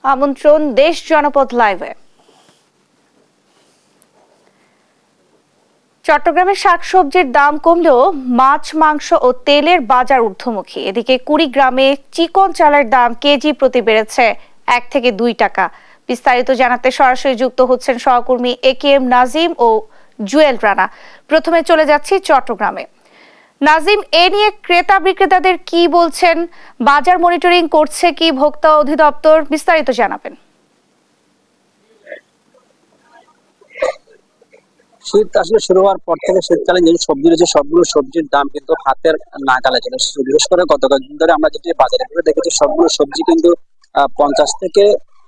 আমন্ত্রণ দেশ জনপদ লাইভে। চট্টগ্রামের শাকসবজির দাম কমলেও মাছ, মাংস ও তেলের বাজার ঊর্ধ্বমুখী। এদিকে কুড়িগ্রামে চিকন চালের দাম কেজি প্রতি বেড়েছে 1 থেকে 2 টাকা। বিস্তারিত জানাতে সরাসরি যুক্ত হচ্ছেন সহকর্মী AKM নাজিম ও জুয়েল রানা। প্রথমে চলে যাচ্ছি চট্টগ্রামে। নাজিম, এ নিয়ে ক্রেতা বিক্রেতাদের কি বলছেন? বাজার মনিটরিং করছে কি ভোক্তা অধিদপ্তর? বিস্তারিত জানাবেন। শীত আসলে শুরু হওয়ার পর থেকে শীতকালীন যে সবজি রয়েছে সবগুলো সবজির দাম কিন্তু হাতের নাগালে চলে এসেছে। বিশেষ করে গত কয়েকদিন ধরে আমরা যেটি বাজারে ঘুরে দেখেছি সবগুলো সবজি কিন্তু 50 থেকে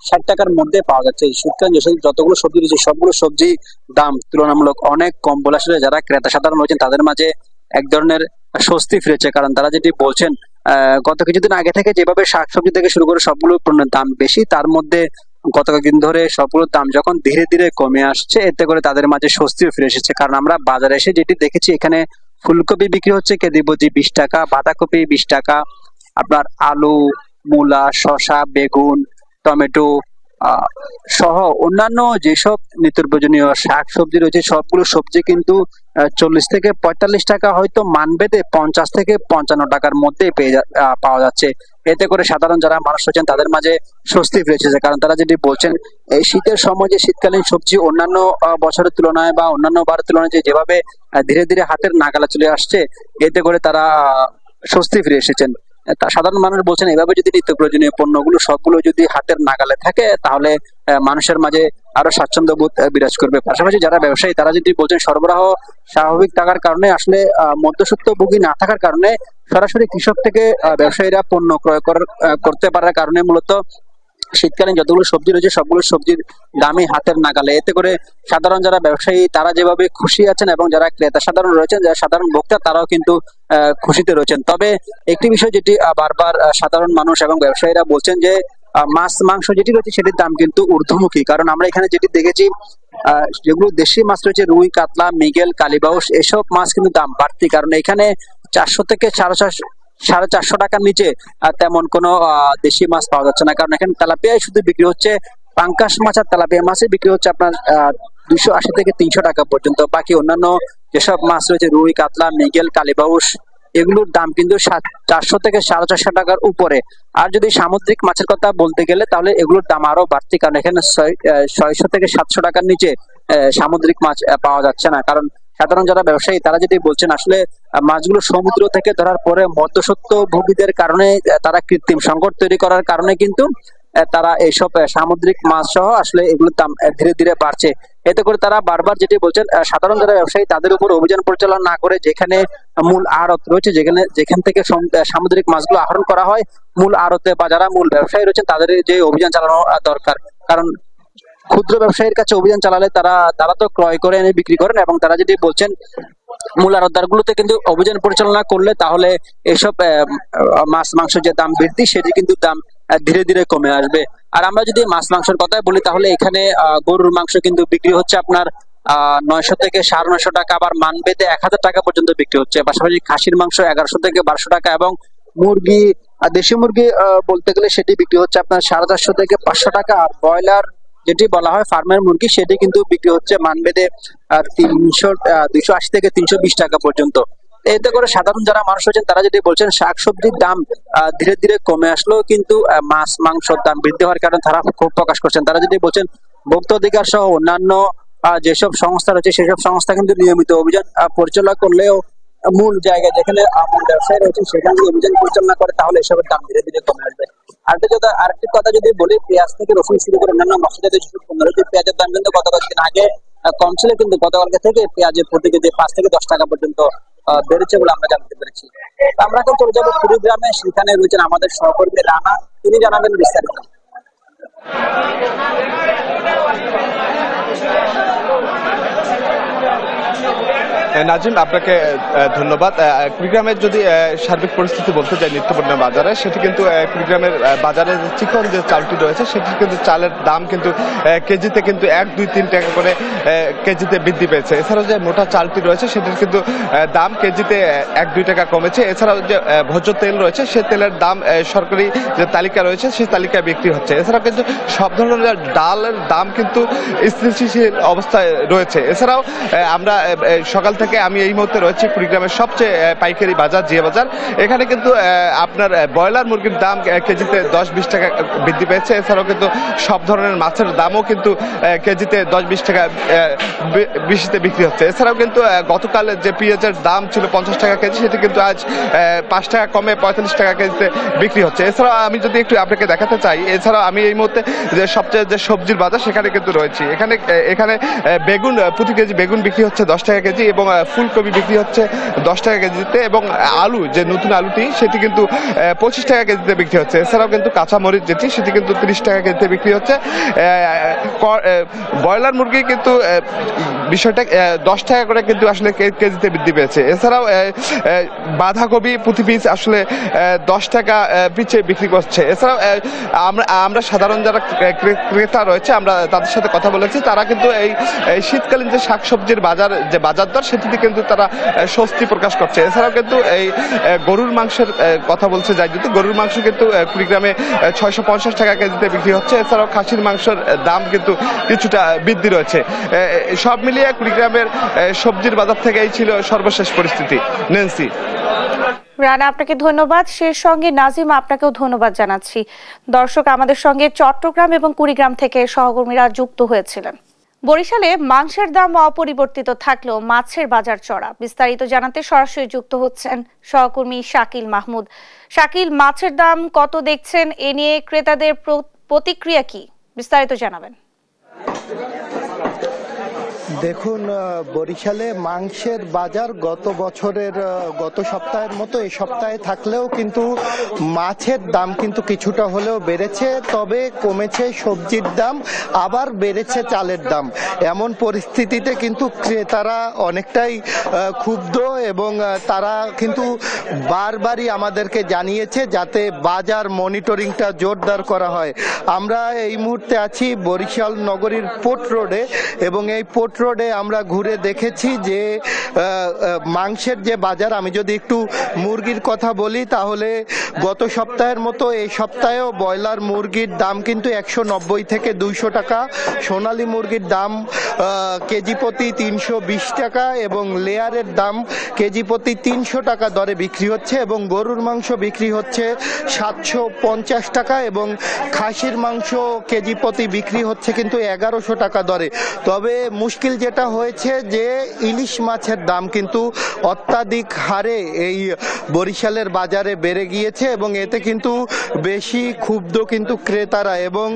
60 টাকার মধ্যে পাওয়া যাচ্ছে। শীতকালীন যতগুলো সবজি রয়েছে সবগুলো সবজি দাম তুলনামূলক অনেক কম বলে আসলে যারা ক্রেতা সাধারণ রয়েছেন তাদের মাঝে এক ধরনের স্বস্তি ফিরেছে। কারণ তারা যেটি বলছেন গত কিছুদিন আগে থেকে যেভাবে শাকসবজি থেকে শুরু করে সবগুলো পণ্যের দাম বেশি, তার মধ্যে গত কয়েকদিন ধরে সবগুলোর দাম যখন ধীরে ধীরে কমে আসছে, এতে করে তাদের মাঝে স্বস্তিও ফিরে এসেছে। কারণ আমরা বাজারে এসে যেটি দেখেছি এখানে ফুলকপি বিক্রি হচ্ছে কেজি প্রতি 20 টাকা, বাঁধাকপি 20 টাকা, আপনার আলু, মূলা, শসা, বেগুন, টমেটো সহ অন্যান্য যেসব নিত্য প্রয়োজনীয় শাক সবজি রয়েছে সবগুলো সবজি কিন্তু 40 থেকে 45 টাকা, হয়তো মানভেদে 50 থেকে 55 টাকার মধ্যে পাওয়া যাচ্ছে। এতে করে সাধারণ যারা মানুষ রয়েছেন তাদের মাঝে স্বস্তি ফিরেছে। কারণ তারা যেটি বলছেন এই শীতের সময় যে শীতকালীন সবজি অন্যান্য বছরের তুলনায় বা অন্যান্য বারের তুলনায় যেভাবে ধীরে ধীরে হাতের নাগালে চলে আসছে, এতে করে তারা স্বস্তি ফিরে এসেছেন। সাধারণ মানুষ বলছেন এভাবে যদি নিত্য প্রয়োজনীয় পণ্যগুলো সবগুলো যদি হাতের নাগালে থাকে তাহলে মানুষের মাঝে আরো স্বাচ্ছন্দ্য বোধ বিরাজ করবে। পাশাপাশি যারা ব্যবসায়ী তারা যদি বলছেন সরবরাহ স্বাভাবিক থাকার কারণে, আসলে মধ্যস্বত্বভোগী না থাকার কারণে সরাসরি কৃষক থেকে ব্যবসায়ীরা পণ্য ক্রয় করতে পারার কারণে মূলত শীতকালীন যতগুলো সবজি রয়েছে সবগুলো সবজির দামই হাতের নাগালে। এতে করে সাধারণ যারা ব্যবসায়ী তারা যেভাবে খুশি আছেন এবং যারা ক্রেতা সাধারণ রয়েছেন, যারা সাধারণ ভোক্তা তারাও কিন্তু খুশিতে রয়েছেন। তবে একটি বিষয় যেটি বারবার সাধারণ মানুষ এবং ব্যবসায়ীরা বলছেন যে মাছ, মাংস যেটি রয়েছে সেটির দাম কিন্তু ঊর্ধ্বমুখী। কারণ আমরা এখানে যেটি দেখেছি যেগুলো দেশি মাছ রয়েছে রুই, কাতলা, মৃগেল, কালীবাউস, এসব মাছ কিন্তু দাম বাড়তি। কারণ এখানে 400 থেকে 450 টাকার নিচে তেমন কোনো দেশি মাছ পাওয়া যাচ্ছে না। কারণ এখানে তেলাপিয়াই শুধু বিক্রি হচ্ছে, পাঙ্কাশ মাছ আর তেলাপিয়া মাছই বিক্রি হচ্ছে আপনার 280 থেকে 300 টাকা পর্যন্ত। বাকি অন্যান্য যেসব মাছ রয়েছে রুই, কাতলা, মৃগেল, কালীবাউস, এগুলোর দাম কিন্তু 400 থেকে 450 টাকার উপরে। আর যদি সামুদ্রিক মাছের কথা বলতে গেলে তাহলে এগুলোর দাম আরো বাড়তি। কারণ এখানে 600 থেকে 700 টাকার নিচে সামুদ্রিক মাছ পাওয়া যাচ্ছে না। কারণ সাধারণ যারা ব্যবসায়ী তারা যেটি বলছেন আসলে মাছগুলো সমুদ্র থেকে ধরার পরে মধ্যস্বত্বভোগীদের কারণে তারা কৃত্রিম সংকট তৈরি করার কারণে কিন্তু তারা এইসব সামুদ্রিক মাছ সহ আসলে এগুলোর দাম ধীরে ধীরে বাড়ছে। এতে করে তারা বারবার যেটি বলছেন সাধারণ যারা ব্যবসায়ী তাদের উপর অভিযান পরিচালনা না করে যেখানে মূল আড়ত রয়েছে, যেখান থেকে সামুদ্রিক মাছগুলো আহরণ করা হয়, মূল আড়তে বা যারা মূল ব্যবসায়ী রয়েছেন তাদের যে অভিযান চালানো দরকার। কারণ ক্ষুদ্র ব্যবসায়ীর কাছে অভিযান চালালে তারা তো ক্রয় করে এনে বিক্রি করেন, এবং তারা যেটি বলছেন মূল আড়তদার গুলোতে কিন্তু অভিযান পরিচালনা করলে তাহলে এসব মাছ, মাংস যে দাম বৃদ্ধি সেটি কিন্তু দাম ধীরে ধীরে কমে আসবে। আর আমরা যদি মাছ, মাংসের কথাই বলি তাহলে এখানে গরুর মাংস কিন্তু বিক্রি হচ্ছে আপনার 900 থেকে 950 টাকা, আবার মানভেদে 1000 টাকা পর্যন্ত বিক্রি হচ্ছে। পাশাপাশি খাসির মাংস 1100 থেকে 1200 টাকা, এবং মুরগি, দেশি মুরগি বলতে গেলে সেটি বিক্রি হচ্ছে আপনার 450 থেকে 500 টাকা। আর ব্রয়লার যেটি বলা হয় ফার্মের মুরগি সেটি কিন্তু বিক্রি হচ্ছে মানভেদে 280 থেকে 320 টাকা পর্যন্ত। এতে করে সাধারণ যারা মানুষ রয়েছেন তারা যেটি বলছেন শাকসবজির দাম ধীরে ধীরে কমে আসলেও কিন্তু মাছ, মাংসের দাম বৃদ্ধি হওয়ার কারণে তারা ক্ষোভ প্রকাশ করছেন। তারা যেটি বলছেন ভোক্তা অধিকার সহ অন্যান্য যেসব সংস্থা রয়েছে সেসব সংস্থা কিন্তু নিয়মিত অভিযান পরিচালনা করলেও মূল জায়গায় যেখানে মূল ব্যবসায়ী রয়েছে সেখানে যদি অভিযান পরিচালনা করে তাহলে এসবের দাম ধীরে ধীরে কমে আসবে। আরেকটি কথা যদি বলি, পেঁয়াজ থেকে রসুন শুরু করে অন্যান্য মশলাজাতীয় যেসব পণ্য রয়েছে পেঁয়াজের দাম কিন্তু গত কয়েকদিন আগে কম ছিল, কিন্তু গতকালকে থেকে পেঁয়াজের প্রতি কেজি 5 থেকে 10 টাকা পর্যন্ত বেড়েছে বলে আমরা জানতে পেরেছি। আমরা এখন চলে যাবো কুড়িগ্রামে, সেখানে রয়েছেন আমাদের সহকর্মী রানা, তিনি জানাবেন বিস্তারিত। নাজিম, আপনাকে ধন্যবাদ। কুড়িগ্রামের যদি সার্বিক পরিস্থিতি বলতে চাই নিত্যপণ্য বাজারে, সেটি কিন্তু কুড়িগ্রামের বাজারে চিকন যে চালটি রয়েছে সেটির কিন্তু চালের দাম কিন্তু কেজিতে কিন্তু 1, 2, 3 টাকা করে কেজিতে বৃদ্ধি পেয়েছে। এছাড়াও যে মোটা চালটি রয়েছে সেটির কিন্তু দাম কেজিতে 1, 2 টাকা কমেছে। এছাড়াও যে ভোজ্য তেল রয়েছে সেই তেলের দাম সরকারি যে তালিকা রয়েছে সেই তালিকায় বিক্রি হচ্ছে। এছাড়াও কিন্তু সব ধরনের ডালের দাম কিন্তু স্থিতিশীল অবস্থায় রয়েছে। এছাড়াও আমরা সকাল থেকে আমি এই মুহূর্তে রয়েছে কুড়িগ্রামের সবচেয়ে পাইকারি বাজার জিয়া বাজার। এখানে কিন্তু আপনার ব্রয়লার মুরগির দাম কেজিতে 10-20 টাকা বৃদ্ধি পেয়েছে। এছাড়াও কিন্তু সব ধরনের মাছের দামও কিন্তু কেজিতে 10-20 টাকা বেশিতে বিক্রি হচ্ছে। এছাড়াও কিন্তু গতকাল যে পেঁয়াজের দাম ছিল 50 টাকা কেজি, সেটি কিন্তু আজ 5 টাকা কমে 45 টাকা কেজিতে বিক্রি হচ্ছে। এছাড়াও আমি যদি একটু আপনাকে দেখাতে চাই, এছাড়াও আমি এই মুহূর্তে যে সবচেয়ে যে সবজির বাজার সেখানে কিন্তু রয়েছি। এখানে বেগুন প্রতি কেজি বেগুন বিক্রি হচ্ছে 10 টাকা কেজি এবং ফুলকপি বিক্রি হচ্ছে 10 টাকা কেজিতে এবং আলু যে নতুন আলুটি সেটি কিন্তু 25 টাকা কেজিতে বিক্রি হচ্ছে। এছাড়াও কিন্তু কাঁচামরিচ যেটি সেটি কিন্তু 30 টাকা কেজিতে বিক্রি হচ্ছে। ব্রয়লার মুরগি কিন্তু বিষয়টা 10 টাকা করে কিন্তু আসলে কেজিতে বৃদ্ধি পেয়েছে। এছাড়াও বাঁধাকপি প্রতি পিস আসলে 10 টাকা পিছে বিক্রি করছে। এছাড়াও আমরা সাধারণ যারা ক্রেতা রয়েছে আমরা তাদের সাথে কথা বলেছি, তারা কিন্তু এই শীতকালীন যে শাকসবজির বাজার দর সেটিতে কিন্তু তারা স্বস্তি প্রকাশ করছে। এছাড়াও কিন্তু এই গরুর মাংসের কথা বলছে যাই, যদি গরুর মাংস কিন্তু কুড়িগ্রামে 650 টাকা কেজিতে বিক্রি হচ্ছে। এছাড়াও খাসির মাংসের দাম কিন্তু কিছুটা বৃদ্ধি রয়েছে। সব মিলিয়ে কুড়িগ্রামের সবজির বাজার থেকে এই ছিল সর্বশেষ পরিস্থিতি। নেন্সি। রানা, আপনাকে ধন্যবাদ। সেই সঙ্গে নাজিম, আপনাকেও ধন্যবাদ জানাচ্ছি। দর্শক, আমাদের সঙ্গে চট্টগ্রাম এবং কুড়িগ্রাম থেকে সহকর্মীরা যুক্ত হয়েছিলেন। বরিশালে মাংসের দাম অপরিবর্তিত থাকলেও মাছের বাজার চড়া। বিস্তারিত জানাতে সরাসরি যুক্ত হচ্ছেন সহকর্মী শাকিল মাহমুদ। শাকিল, মাছের দাম কত দেখছেন, এ নিয়ে ক্রেতাদের প্রতিক্রিয়া কি, বিস্তারিত জানাবেন। দেখুন, বরিশালে মাংসের বাজার গত সপ্তাহের মতো এই সপ্তাহে থাকলেও কিন্তু মাছের দাম কিন্তু কিছুটা হলেও বেড়েছে, তবে কমেছে সবজির দাম, আবার বেড়েছে চালের দাম। এমন পরিস্থিতিতে কিন্তু ক্রেতারা অনেকটাই ক্ষুব্ধ এবং তারা কিন্তু বারবারই আমাদেরকে জানিয়েছে যাতে বাজার মনিটরিংটা জোরদার করা হয়। আমরা এই মুহূর্তে আছি বরিশাল নগরীর পোর্ট রোডে এবং এই পোর্ট রোডে আমরা ঘুরে দেখেছি যে মাংসের যে বাজার, আমি যদি একটু মুরগির কথা বলি তাহলে গত সপ্তাহের মতো এই সপ্তাহেও ব্রয়লার মুরগির দাম কিন্তু 190 থেকে 200 টাকা, সোনালী মুরগির দাম কেজি প্রতি 320 টাকা এবং লেয়ারের দাম কেজি প্রতি 300 টাকা দরে বিক্রি হচ্ছে এবং গরুর মাংস বিক্রি হচ্ছে 750 টাকা এবং খাসির মাংস কেজি প্রতি বিক্রি হচ্ছে কিন্তু 1100 টাকা দরে। তবে মুশকিল যেটা হয়েছে যে ইলিশ মাছের দাম কিন্তু অত্যাধিক হারে এই বরিশালের বাজারে বেড়ে গিয়েছে এবং এতে কিন্তু বেশি ক্ষুব্ধ কিন্তু ক্রেতারা। এবং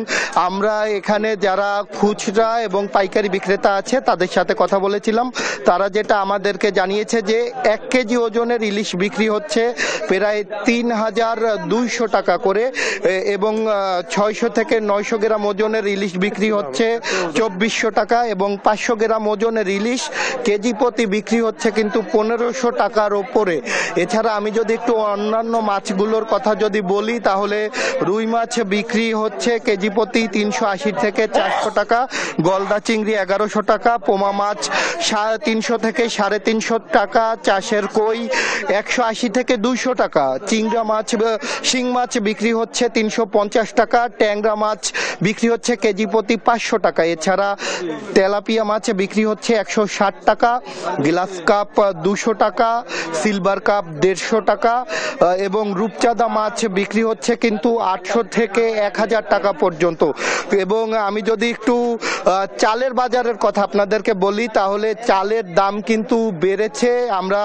আমরা এখানে যারা খুচরা এবং পাইকারি বিক্রেতা আছে তাদের সাথে কথা বলেছিলাম, তারা যেটা আমাদেরকে জানিয়েছে যে 1 কেজি ওজনের ইলিশ বিক্রি হচ্ছে প্রায় 3200 টাকা করে এবং 600 থেকে 900 গ্রাম ওজনের ইলিশ বিক্রি হচ্ছে 2400 টাকা এবং 500 গ্রাম ওজনের ইলিশ কেজি প্রতি বিক্রি হচ্ছে কিন্তু 1500 টাকার ওপরে। এছাড়া আমি যদি একটু অন্যান্য মাছগুলোর কথা যদি বলি তাহলে রুই মাছ বিক্রি হচ্ছে কেজি প্রতি 380 থেকে 400 টাকা, গলদা চিংড়ি 1100 টাকা, পোমা মাছ 350 থেকে 350 টাকা, চাষের কই 180 থেকে 200 টাকা, চিংড়া মাছ শিং মাছ বিক্রি হচ্ছে 350 টাকা, ট্যাংরা মাছ বিক্রি হচ্ছে কেজি প্রতি 500 টাকা। এছাড়া তেলাপিয়া মাছ বিক্রি হচ্ছে 160 টাকা, গ্লাস কাপ 200 টাকা, সিলভার কাপ 150 টাকা এবং রূপচাঁদা মাছ বিক্রি হচ্ছে কিন্তু 800 থেকে 1000 টাকা পর্যন্ত। এবং আমি যদি একটু চালের বাজারের কথা আপনাদেরকে বলি তাহলে চালের দাম কিন্তু বেড়েছে। আমরা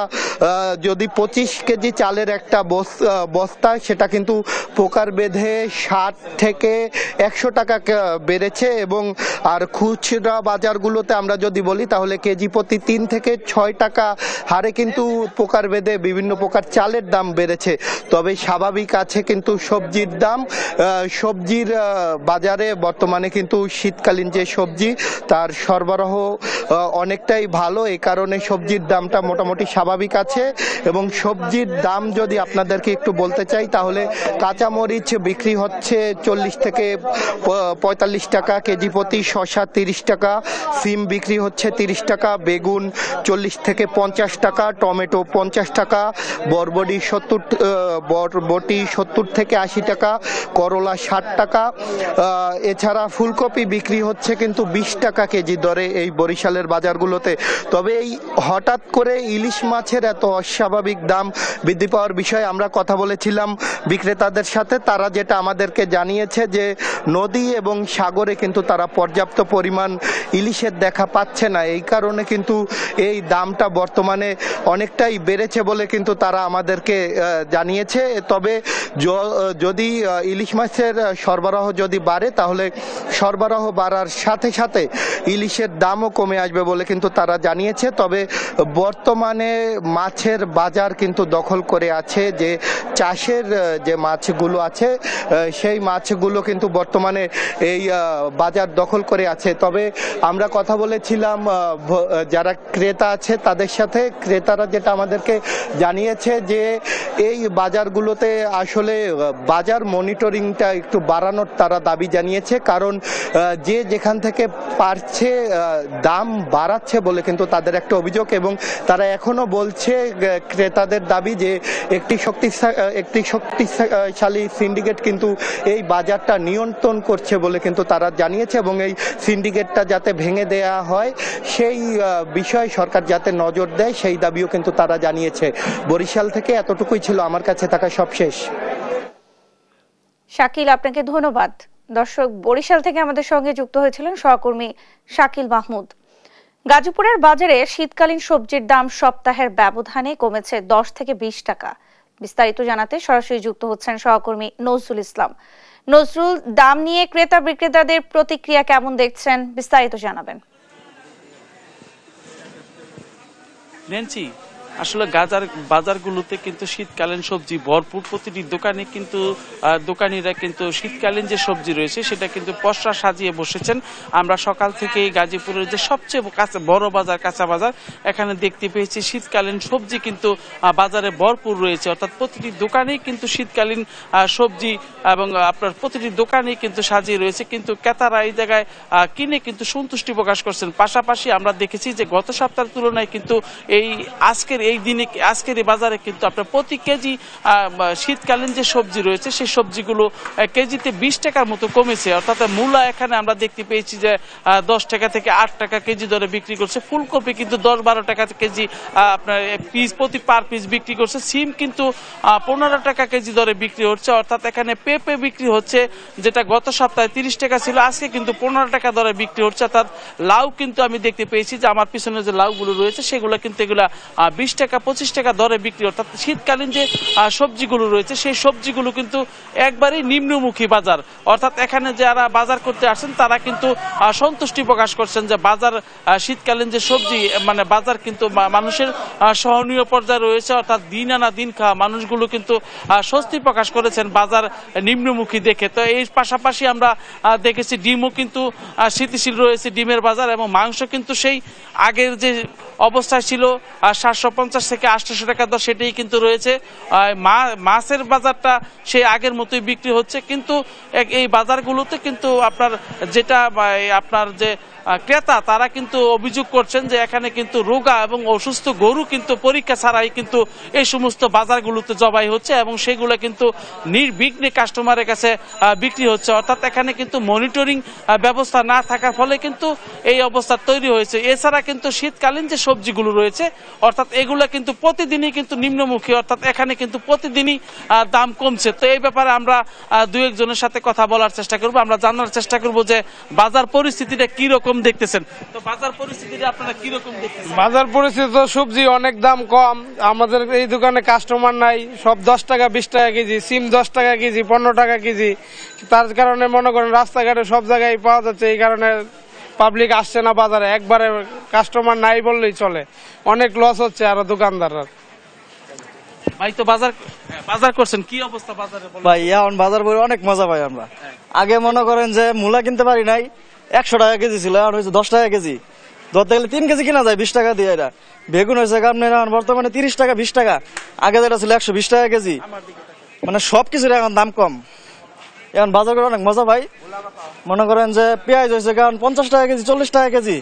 যদি 25 কেজি চালের একটা বস্তা সেটা কিন্তু পোকার বেঁধে 60 থেকে 100 টাকা বেড়েছে এবং আর খুচরা বাজারগুলোতে আমরা যদি বলি তাহলে কেজি প্রতি 3 থেকে 6 টাকা হারে কিন্তু পোকার বেঁধে বিভিন্ন প্রকার চালের দাম বেড়েছে। তবে স্বাভাবিক আছে কিন্তু সবজির দাম, সবজির বাজারে বর্তমানে কিন্তু শীতকালীন যে সবজি সবজি, তার সরবরাহ অনেকটাই ভালো। এই কারণে সবজির দামটা মোটামুটি স্বাভাবিক আছে। এবং সবজির দাম যদি আপনাদেরকে একটু বলতে চাই তাহলে কাঁচামরিচ বিক্রি হচ্ছে 40 থেকে 45 টাকা কেজি প্রতি, শসা 30 টাকা, সিম বিক্রি হচ্ছে 30 টাকা, বেগুন 40 থেকে 50 টাকা, টমেটো 50 টাকা, বরবটি 70 থেকে 80 টাকা, করলা 60 টাকা। এছাড়া ফুলকপি বিক্রি হচ্ছে কিন্তু 20 টাকা কেজি দরে এই বরিশালের বাজারগুলোতে। তবে এই হঠাৎ করে ইলিশ মাছের এত অস্বাভাবিক দাম বৃদ্ধি পাওয়ার বিষয়ে আমরা কথা বলেছিলাম বিক্রেতাদের সাথে। তারা যেটা আমাদেরকে জানিয়েছে যে নদী এবং সাগরে কিন্তু তারা পর্যাপ্ত পরিমাণ ইলিশের দেখা পাচ্ছে না, এই কারণে কিন্তু এই দামটা বর্তমানে অনেকটাই বেড়েছে বলে কিন্তু তারা আমাদেরকে জানিয়েছে। তবে যদি ইলিশ মাছের সরবরাহ যদি বাড়ে তাহলে সরবরাহ বাড়ার সাথে সাথে ইলিশের দামও কমে আসবে বলে কিন্তু তারা জানিয়েছে। তবে বর্তমানে মাছের বাজার কিন্তু দখল করে আছে, যে চাষের যে মাছগুলো আছে সেই মাছগুলো কিন্তু বর্তমানে এই বাজার দখল করে আছে। তবে আমরা কথা বলেছিলাম যারা ক্রেতা আছে তাদের সাথে, ক্রেতারা যেটা আমাদেরকে জানিয়েছে যে এই বাজারগুলোতে আসলে বাজার মনিটরিংটা একটু বাড়ানোর তারা দাবি জানিয়েছে, কারণ যে যেখান থেকে পারছে দাম বাড়াচ্ছে বলে কিন্তু তাদের একটা অভিযোগ। এবং তারা এখনো বলছে, ক্রেতাদের দাবি যে একটি শক্তিশালী সিন্ডিকেট কিন্তু এই বাজারটা নিয়ন্ত্রণ করছে বলে কিন্তু তারা জানিয়েছে। এবং এই সিন্ডিকেটটা যাতে ভেঙে দেয়া হয় সেই বিষয়ে সরকার যাতে নজর দেয় সেই দাবিও কিন্তু তারা জানিয়েছে। বরিশাল থেকে এতটুকুই ছিল আমার কাছে থাকা সবশেষ। শাকিল, আপনাকে ধন্যবাদ। দর্শক, বরিশাল থেকে আমাদের সঙ্গে যুক্ত হয়েছিলেন সহকর্মী শাকিল মাহমুদ। গাজীপুরের বাজারে শীতকালীন সবজির দাম সপ্তাহের ব্যবধানে কমেছে 10 থেকে 20 টাকা। বিস্তারিত জানাতে সরাসরি যুক্ত হচ্ছেন সহকর্মী নজরুল ইসলাম। নজরুল, দাম নিয়ে ক্রেতা বিক্রেতাদের প্রতিক্রিয়া কেমন দেখছেন, বিস্তারিত জানাবেন। নেন্সি, আসলে বাজারগুলোতে কিন্তু শীতকালীন সবজি ভরপুর। প্রতিটি দোকানে কিন্তু দোকানিরা কিন্তু শীতকালীন যে সবজি রয়েছে সেটা কিন্তু পসরা সাজিয়ে বসেছেন। আমরা সকাল থেকে গাজীপুরের যে সবচেয়ে বড় বাজার, কাঁচা বাজার, এখানে দেখতে পেয়েছি শীতকালীন সবজি কিন্তু বাজারে ভরপুর রয়েছে। অর্থাৎ প্রতিটি দোকানেই কিন্তু শীতকালীন সবজি এবং আপনার প্রতিটি দোকানেই কিন্তু সাজিয়ে রয়েছে। কিন্তু ক্রেতারা এই জায়গায় কিনে কিন্তু সন্তুষ্টি প্রকাশ করছেন। পাশাপাশি আমরা দেখেছি যে গত সপ্তাহের তুলনায় কিন্তু আজকের এই বাজারে কিন্তু আপনার প্রতি কেজি শীতকালীন যে সবজি রয়েছে সেই সবজিগুলো কেজিতে 20 টাকার মতো কমেছে। অর্থাৎ মূলা এখানে আমরা দেখতে পেয়েছি যে 10 টাকা থেকে 8 টাকা কেজি দরে বিক্রি করছে। ফুলকপি কিন্তু 10-12 টাকা কেজি আপনার পার পিস বিক্রি করছে। সিম কিন্তু 15 টাকা কেজি দরে বিক্রি হচ্ছে। অর্থাৎ এখানে পেঁপে বিক্রি হচ্ছে যেটা গত সপ্তাহে 30 টাকা ছিল, আজকে কিন্তু 15 টাকা দরে বিক্রি হচ্ছে। অর্থাৎ লাউ কিন্তু আমি দেখতে পেয়েছি যে আমার পিছনে যে লাউগুলো রয়েছে সেগুলো কিন্তু এগুলা 20 টাকা 25 টাকা দরে বিক্রি। অর্থাৎ শীতকালীন যে সবজিগুলো রয়েছে সেই সবজিগুলো কিন্তু একবারই নিম্নমুখী বাজার। অর্থাৎ এখানে যারা বাজার করতে আসেন তারা কিন্তু সন্তুষ্টি প্রকাশ করছেন যে বাজার শীতকালীন যে সবজি মানে বাজার কিন্তু মানুষের সহনীয় পর্যায়ে রয়েছে। অর্থাৎ দিন আনা দিন খাওয়া মানুষগুলো কিন্তু স্বস্তি প্রকাশ করেছেন বাজার নিম্নমুখী দেখে। তো এই পাশাপাশি আমরা দেখেছি ডিমও কিন্তু স্থিতিশীল রয়েছে, ডিমের বাজার, এবং মাংস কিন্তু সেই আগের যে অবস্থায় ছিল 750 থেকে 800 টাকা দর সেটাই কিন্তু রয়েছে। মাছের বাজারটা সেই আগের মতোই বিক্রি হচ্ছে। কিন্তু এই বাজারগুলোতে কিন্তু আপনার যে ক্রেতা তারা কিন্তু অভিযোগ করছেন যে এখানে কিন্তু রোগা এবং অসুস্থ গরু কিন্তু পরীক্ষা ছাড়াই কিন্তু এই সমস্ত বাজারগুলোতে জবাই হচ্ছে এবং সেগুলো কিন্তু নির্বিঘ্নে কাস্টমারের কাছে বিক্রি হচ্ছে। অর্থাৎ এখানে কিন্তু মনিটরিং ব্যবস্থা না থাকার ফলে কিন্তু এই অবস্থা তৈরি হয়েছে। এছাড়া কিন্তু শীতকালীন যে সবজিগুলো রয়েছে অর্থাৎ এগুলো কিন্তু প্রতিদিনই কিন্তু নিম্নমুখী, অর্থাৎ এখানে কিন্তু প্রতিদিনই দাম কমছে। তো এই ব্যাপারে আমরা দু একজনের সাথে কথা বলার চেষ্টা করব, আমরা জানার চেষ্টা করব যে বাজার পরিস্থিতিটা কি রকম দেখতেছেন। তো বাজার পরিস্থিতিটা আপনারা কি রকম দেখতেছেন? বাজার পরিস্থিতি তো সবজি অনেক দাম কম, আমাদের এই দোকানে কাস্টমার নাই, সব 10 টাকা 20 টাকা কেজি, সিম 10 টাকা কেজি, 15 টাকা কেজি। তার কারণে মনে করেন রাস্তাঘাটে সব জায়গায় পাওয়া যাচ্ছে, এই কারণে পাবলিক আসছে না বাজারে, একবারে কাস্টমার নাই বললেই চলে, অনেক লস হচ্ছে আরো দোকানদাররা। ভাই তো বাজার করছেন, কি অবস্থা বাজারে? ভাই এখন বাজার করে অনেক মজা পাই আমরা। আগে মনে করেন যে মূলা কিনতে পারি নাই, 100 টাকা কেজি ছিল, এখন হয়েছে 10 টাকা কেজি। ধরতে গেলে 3 কেজি কিনা যায় 20 টাকা দিয়ে। এটা বেগুন হয়েছে আপনার বর্তমানে 30 টাকা 20 টাকা, আগে যেটা ছিল 120 টাকা কেজি। মানে সবকিছুর এখন দাম কম। এখন বাজার করে অনেক মজা ভাই। মনে করেন যে পেঁয়াজ হয়েছে কারণ 50 টাকা কেজি 40 টাকা কেজি,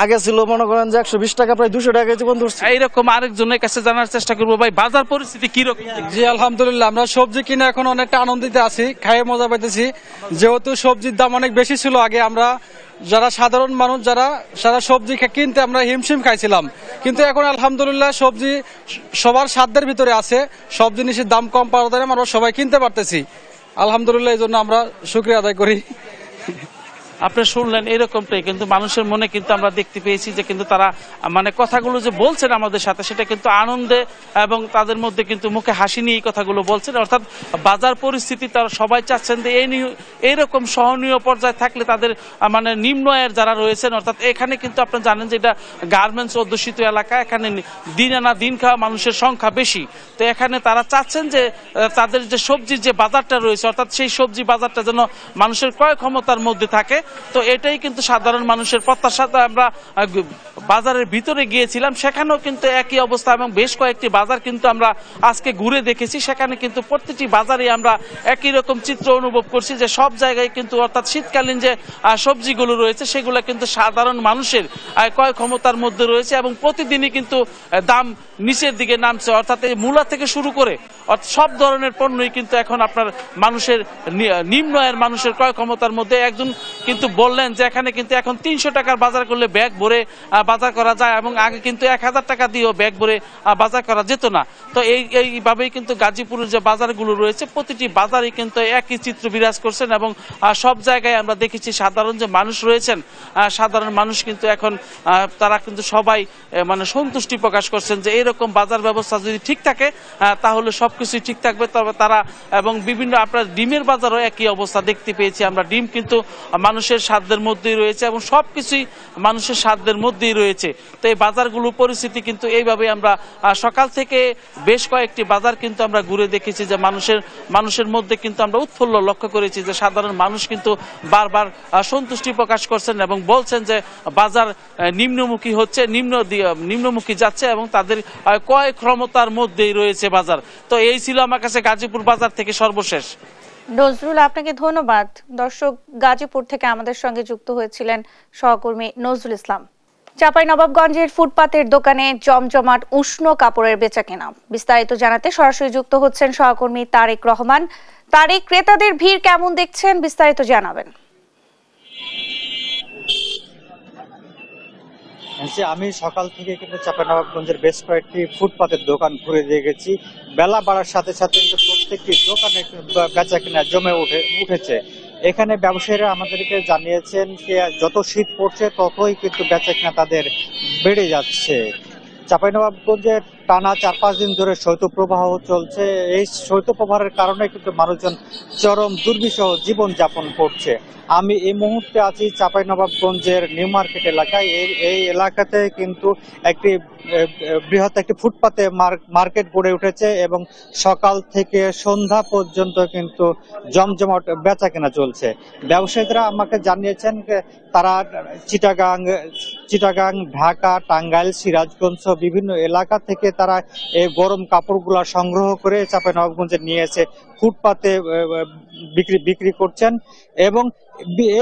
আগে ছিল মনে করেন যে 120 টাকা প্রায় 200 টাকা কেজি বন্ধু। এইরকম আরেকজনের কাছে জানার চেষ্টা করবো, ভাই বাজার পরিস্থিতি কিরকম? জি আলহামদুলিল্লাহ, আমরা সবজি কিনে এখন অনেকটা আনন্দিত আছি, খাইয়ে মজা পাইতেছি। যেহেতু সবজির দাম অনেক বেশি ছিল আগে, আমরা যারা সাধারণ মানুষ যারা সারা সবজি কিনতে আমরা হিমশিম খাইছিলাম, কিন্তু এখন আলহামদুলিল্লাহ সবজি সবার সাধ্যের ভিতরে আছে, সব জিনিসের দাম কম পাওয়ার দ্বারা আমরা সবাই কিনতে পারতেছি আলহামদুলিল্লাহ। এই জন্য আমরা শুকরিয়া আদায় করি। আপনি শুনলেন এরকমটাই, কিন্তু মানুষের মনে কিন্তু আমরা দেখতে পেয়েছি যে কিন্তু তারা মানে কথাগুলো যে বলছেন আমাদের সাথে, সেটা কিন্তু আনন্দে এবং তাদের মধ্যে কিন্তু মুখে হাসি নিয়ে এই কথাগুলো বলছেন। অর্থাৎ বাজার পরিস্থিতি তারা সবাই চাচ্ছেন যে এইরকম সহনীয় পর্যায়ে থাকলে তাদের মানে নিম্ন আয়ের যারা রয়েছেন, অর্থাৎ এখানে কিন্তু আপনি জানেন যে এটা গার্মেন্টস অধ্যুষিত এলাকা, এখানে দিন আনা দিন খাওয়া মানুষের সংখ্যা বেশি। তো এখানে তারা চাচ্ছেন যে তাদের যে সবজির যে বাজারটা রয়েছে, অর্থাৎ সেই সবজি বাজারটা যেন মানুষের ক্রয় ক্ষমতার মধ্যে থাকে। তো এটাই কিন্তু সাধারণ মানুষের প্রত্যাশা। আমরা বাজারের ভিতরে গিয়েছিলাম, সেখানেও কিন্তু একই অবস্থা এবং বেশ কয়েকটি বাজার কিন্তু আমরা আজকে ঘুরে দেখেছি। সেখানে কিন্তু প্রতিটি বাজারে আমরা একই রকম চিত্র অনুভব করছি যে সব জায়গায় কিন্তু অর্থাৎ শীতকালীন যে সবজিগুলো রয়েছে সেগুলো কিন্তু সাধারণ মানুষের ক্রয় ক্ষমতার মধ্যে রয়েছে এবং প্রতিদিনই কিন্তু দাম নিচের দিকে নামছে। অর্থাৎ এই মূলা থেকে শুরু করে সব ধরনের পণ্যই কিন্তু এখন আপনার মানুষের নিম্ন আয়ের মানুষের ক্রয় ক্ষমতার মধ্যে। একজন কিন্তু বললেন যে এখানে কিন্তু এখন 300 টাকার বাজার করলে ব্যাগ ভরে বাজার করা যায় এবং আগে কিন্তু 1000 টাকা দিয়েও ব্যাগ ভরে বাজার করা যেত না। তো এইভাবেই কিন্তু গাজীপুরের যে বাজারগুলো রয়েছে প্রতিটি বাজারে কিন্তু একই চিত্র বিরাজ করছেন এবং সব জায়গায় আমরা দেখেছি সাধারণ যে মানুষ রয়েছেন, সাধারণ মানুষ কিন্তু এখন তারা কিন্তু সবাই মানে সন্তুষ্টি প্রকাশ করছেন যে এরকম বাজার ব্যবস্থা যদি ঠিক থাকে তাহলে সবকিছুই ঠিক থাকবে। তবে তারা এবং বিভিন্ন আপনার ডিমের বাজারও একই অবস্থা দেখতে পেয়েছি আমরা। ডিম কিন্তু মানুষের সাধ্যের মধ্যেই রয়েছে এবং সবকিছুই মানুষের সাধ্যের মধ্যেই রয়েছে। তো এই বাজারগুলোর পরিস্থিতি কিন্তু এইভাবে আমরা সকাল থেকে বেশ কয়েকটি বাজার কিন্তু আমরা ঘুরে দেখেছি যে মানুষের মধ্যে কিন্তু আমরা উৎফুল্ল লক্ষ্য করেছি যে সাধারণ মানুষ কিন্তু বারবার সন্তুষ্টি প্রকাশ করছেন এবং বলছেন যে বাজার নিম্নমুখী হচ্ছে, নিম্নমুখী যাচ্ছে এবং তাদের ক্রয় ক্ষমতার মধ্যেই রয়েছে বাজার। তো এই ছিল আমার কাছে গাজীপুর বাজার থেকে সর্বশেষ। নজরুল, আপনাকে ধন্যবাদ। দর্শক, গাজীপুর থেকে আমাদের সঙ্গে যুক্ত হয়েছিলেন সহকর্মী নজরুল ইসলাম। চাঁপাইনবাবগঞ্জের ফুটপাতের দোকানে জমজমাট উষ্ণ কাপড়ের বেচাকেনা। বিস্তারিত জানাতে সরাসরি যুক্ত হচ্ছেন সহকর্মী তারেক রহমান। তারেক, ক্রেতাদের ভিড় কেমন দেখছেন, বিস্তারিত জানাবেন। আমি সকাল থেকে কিন্তু চাঁপাইনবাবগঞ্জের বেশ কয়েকটি ফুটপাতের দোকান ঘুরে দেখেছি। বেলা বাড়ার সাথে সাথে কিন্তু প্রত্যেকটি দোকানে বেচা কিনা জমে উঠেছে। এখানে ব্যবসায়ীরা আমাদেরকে জানিয়েছেন যে যত শীত পড়ছে ততই কিন্তু বেচা কিনা তাদের বেড়ে যাচ্ছে। চাঁপাইনবাবগঞ্জে টানা 4-5 দিন ধরে শৈত্যপ্রবাহ চলছে। এই শৈত্যপ্রবাহের কারণে কিন্তু মানুষজন চরম দুর্বিষহ জীবনযাপন করছে। আমি এই মুহূর্তে আছি চাঁপাইনবাবগঞ্জের নিউ মার্কেট এলাকায়। এই এলাকাতে কিন্তু একটি বৃহৎ একটি ফুটপাতে মার্কেট গড়ে উঠেছে এবং সকাল থেকে সন্ধ্যা পর্যন্ত কিন্তু জমজমাট বেচাকেনা চলছে। ব্যবসায়ীরা আমাকে জানিয়েছেন তারা চিটাগাং, ঢাকা, টাঙ্গাইল, সিরাজগঞ্জ বিভিন্ন এলাকা থেকে তারা এই গরম কাপড়গুলা সংগ্রহ করে চাঁপাইনবাবগঞ্জে নিয়ে এসে ফুটপাতে বিক্রি করছেন এবং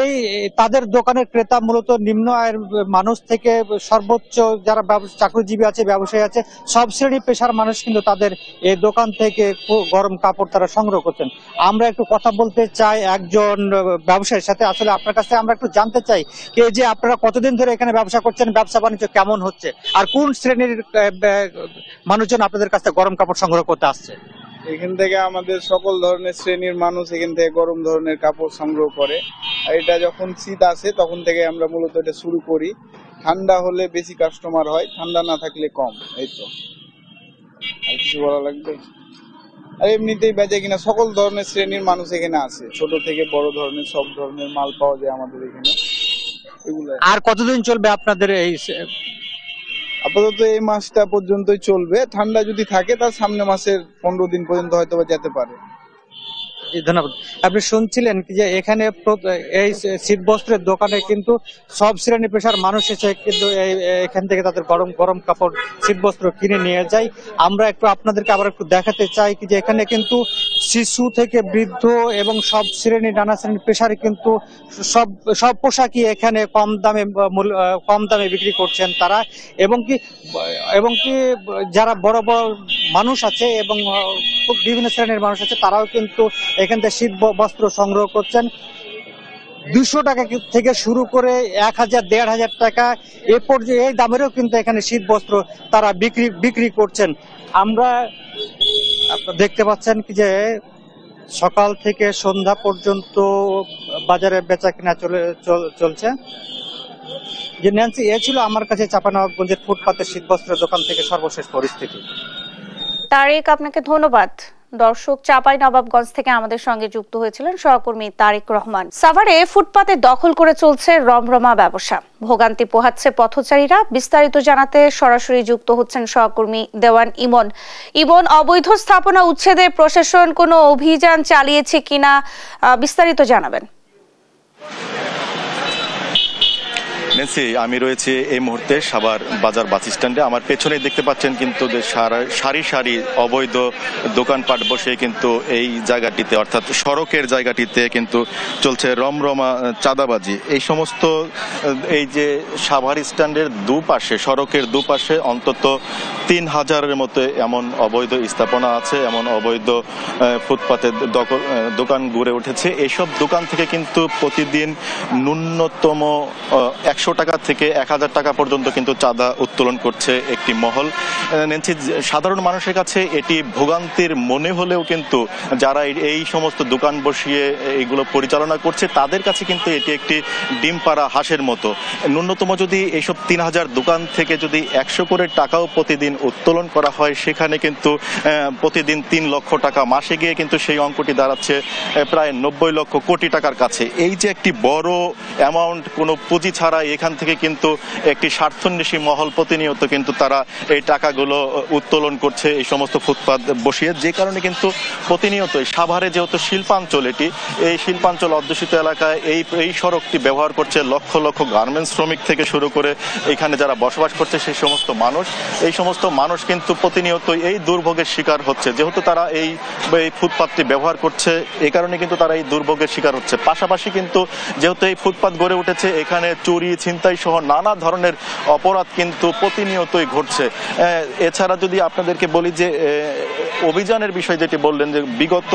এই তাদের দোকানের ক্রেতা মূলত নিম্ন আয়ের মানুষ থেকে সর্বোচ্চ যারা চাকরিজীবী আছে, ব্যবসায়ী আছে, সব শ্রেণী পেশার মানুষ কিন্তু তাদের এই দোকান থেকে গরম কাপড় তারা সংগ্রহ করছেন। আমরা একটু কথা বলতে চাই একজন ব্যবসায়ীর সাথে। আসলে আপনার কাছে আমরা একটু জানতে চাই যে আপনারা কতদিন ধরে এখানে ব্যবসা করছেন, ব্যবসা বাণিজ্য কেমন হচ্ছে, আর কোন শ্রেণীর মানুষজন আপনাদের কাছে গরম কাপড় সংগ্রহ করতে আসছে? এখান থেকে আমাদের সকল ধরনের শ্রেণীর মানুষ এখান থেকে গরম ধরনের কাপড় সংগ্রহ করে। আর এটা যখন শীত আসে তখন থেকে আমরা মূলত এটা শুরু করি। ঠান্ডা হলে বেশি কাস্টমার হয়, ঠান্ডা না থাকলে কম। এই তো, আর কিছু বলা লাগবে? আর এমনিতেই বেচে কিনা সকল ধরনের শ্রেণীর মানুষ এখানে আসে, ছোট থেকে বড় ধরনের সব ধরনের মাল পাওয়া যায় আমাদের এখানে। এগুলো আর কতদিন চলবে আপনাদের এই? আপাতত এই মাসটা পর্যন্তই চলবে। ঠান্ডা যদি থাকে তার সামনে মাসের 15 দিন পর্যন্ত হয়তো যেতে পারে। ধন্যবাদ। আপনি শুনছিলেন যে এখানে এই শীতবস্ত্রের দোকানে কিন্তু সব শ্রেণী পেশার মানুষ এসে কিন্তু এখান থেকে তাদের গরম গরম কাপড় শীতবস্ত্র কিনে নিয়ে যায়। আমরা একটু আপনাদেরকে আবার একটু দেখাতে চাই যে এখানে কিন্তু শিশু থেকে বৃদ্ধ এবং সব শ্রেণী নানা শ্রেণীর পেশার কিন্তু সব পোশাকই এখানে কম দামে বিক্রি করছেন তারা, এবং কি যারা বড় বড় মানুষ আছে এবং বিভিন্ন শ্রেণীর মানুষ আছে তারাও কিন্তু এখান থেকে শীত বস্ত্র সংগ্রহ করছেন। 200 টাকা থেকে শুরু করে 1000, 1500 টাকা এ পর্যায়ে এই দামেরও কিন্তু এখানে শীত বস্ত্র তারা বিক্রি করছেন। আমরা দেখতে পাচ্ছেন কি যে সকাল থেকে সন্ধ্যা পর্যন্ত বাজারে বেচা কিনা চলছে। যে ন্যান্সি, এ ছিল আমার কাছে চাঁপাইনবাবগঞ্জের ফুটপাতের শীতবস্ত্রের দোকান থেকে সর্বশেষ পরিস্থিতি। তারেক, আপনাকে ধন্যবাদ। দর্শক, চাঁপাইনবাবগঞ্জ থেকে আমাদের সঙ্গে যুক্ত হয়েছিলেন সহকর্মী তারেক রহমান। সাভারে ফুটপাতে দখল করে চলছে রমরমা ব্যবসা, ভোগান্তি পোহাচ্ছে পথচারীরা। বিস্তারিত জানাতে সরাসরি যুক্ত হচ্ছেন সহকর্মী দেওয়ান ইমন। ইমন, অবৈধ স্থাপনা উচ্ছেদে প্রশাসন কোনো অভিযান চালিয়েছে কিনা বিস্তারিত জানাবেন। নেন্সি, আমি রয়েছি এই মুহূর্তে সাভার বাজার বাস স্ট্যান্ডে। আমার পেছনে দেখতে পাচ্ছেন কিন্তু সারি সারি অবৈধ দোকানপাট বসে কিন্তু এই জায়গাটিতে, অর্থাৎ সড়কের জায়গাটিতে কিন্তু চলছে রমরমা চাঁদাবাজি। এই সমস্ত এই যে সাভার স্ট্যান্ডের দুপাশে, সড়কের দুপাশে অন্তত 3000-এর মতো এমন অবৈধ স্থাপনা আছে, এমন অবৈধ ফুটপাতে দোকান গড়ে উঠেছে। এইসব দোকান থেকে কিন্তু প্রতিদিন ন্যূনতম 100 টাকা থেকে 1000 টাকা পর্যন্ত কিন্তু চাঁদা উত্তোলন করছে একটি মহল। নেন্সি, সাধারণ মানুষের কাছে এটি ভোগান্তির মনে হলেও কিন্তু যারা এই সমস্ত দোকান বসিয়ে এগুলো পরিচালনা করছে তাদের কাছে কিন্তু এটি একটি ডিম পাড়া হাঁসের মতো। ন্যূনতম যদি এইসব 3000 দোকান থেকে যদি 100 করে টাকাও প্রতিদিন উত্তোলন করা হয়, সেখানে কিন্তু প্রতিদিন 3 লক্ষ টাকা, মাসে গিয়ে কিন্তু সেই অঙ্কটি দাঁড়াচ্ছে প্রায় 90 লক্ষ কোটি টাকার কাছে। এই যে একটি বড় অ্যামাউন্ট, কোনো পুঁজি ছাড়া এখান থেকে কিন্তু একটি স্বার্থন্বেষী মহল প্রতিনিয়ত কিন্তু তারা এই টাকাগুলো উত্তোলন করছে এই সমস্ত ফুটপাত বসিয়ে, যে কারণে কিন্তু প্রতিনিয়তই সাভারে যেহেতু শিল্পাঞ্চল, এই শিল্পাঞ্চল অধ্যুষিত এলাকায় এই সড়কটি ব্যবহার করছে লক্ষ লক্ষ গার্মেন্টস শ্রমিক থেকে শুরু করে এখানে যারা বসবাস করছে সেই সমস্ত মানুষ কিন্তু প্রতিনিয়তই এই দুর্ভোগের শিকার হচ্ছে। যেহেতু তারা এই ফুটপাতটি ব্যবহার করছে, এই কারণে কিন্তু তারা এই দুর্ভোগের শিকার হচ্ছে। পাশাপাশি কিন্তু যেহেতু এই ফুটপাত গড়ে উঠেছে, এখানে চুরি, ছিনতাই সহ নানা ধরনের অপরাধ কিন্তু প্রতিনিয়তই ঘটছে। এছাড়া যদি আপনাদেরকে বলি যে অভিযানের বিষয় যেটি বললেন, যে বিগত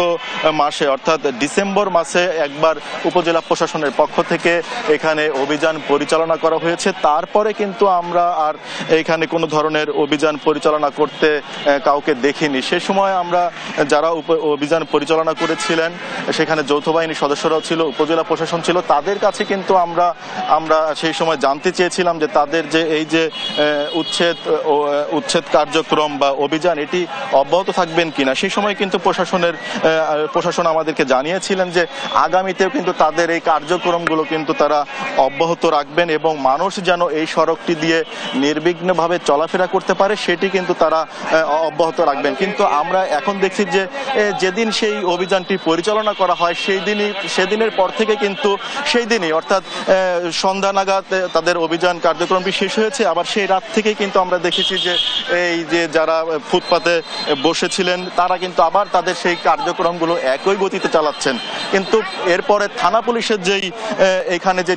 মাসে অর্থাৎ ডিসেম্বর মাসে একবার উপজেলা প্রশাসনের পক্ষ থেকে এখানে অভিযান পরিচালনা করা হয়েছে। তারপরে কিন্তু আমরা আর এখানে কোনো ধরনের অভিযান পরিচালনা করতে কাউকে দেখিনি। সে সময় আমরা যারা অভিযান পরিচালনা করেছিলেন সেখানে যৌথ বাহিনীর সদস্যরাও ছিল, উপজেলা প্রশাসন ছিল, তাদের কাছে কিন্তু আমরা সেই সময় জানতে চেয়েছিলাম যে তাদের যে এই যে উচ্ছেদ কার্যক্রম বা অভিযান এটি অব্যাহত থাকবেন কিনা। সেই সময় কিন্তু প্রশাসন আমাদেরকে জানিয়েছিলেন যে আগামীতেও কিন্তু তাদের এই কার্যক্রমগুলো কিন্তু তারা অব্যাহত রাখবেন এবং মানুষ যেন এই সড়কটি দিয়ে নির্বিঘ্নভাবে চলাফেরা করতে পারে সেটি কিন্তু তারা অব্যাহত রাখবেন। কিন্তু আমরা এখন দেখছি যে যেদিন সেই অভিযানটি পরিচালনা করা হয় সেদিনের পর থেকে কিন্তু সেই দিনই অর্থাৎ সন্ধ্যা নাগাদ তাদের অভিযান কার্যক্রমটি শেষ হয়েছে। আবার সেই রাত থেকেই কিন্তু আমরা দেখেছি যে এই যে যারা ফুটপাতে বসেছিলেন তারা কিন্তু আবার তাদের সেই কার্যক্রমগুলো একই গতিতে চালাচ্ছেন। কিন্তু এরপরে থানা পুলিশের যেই এখানে যে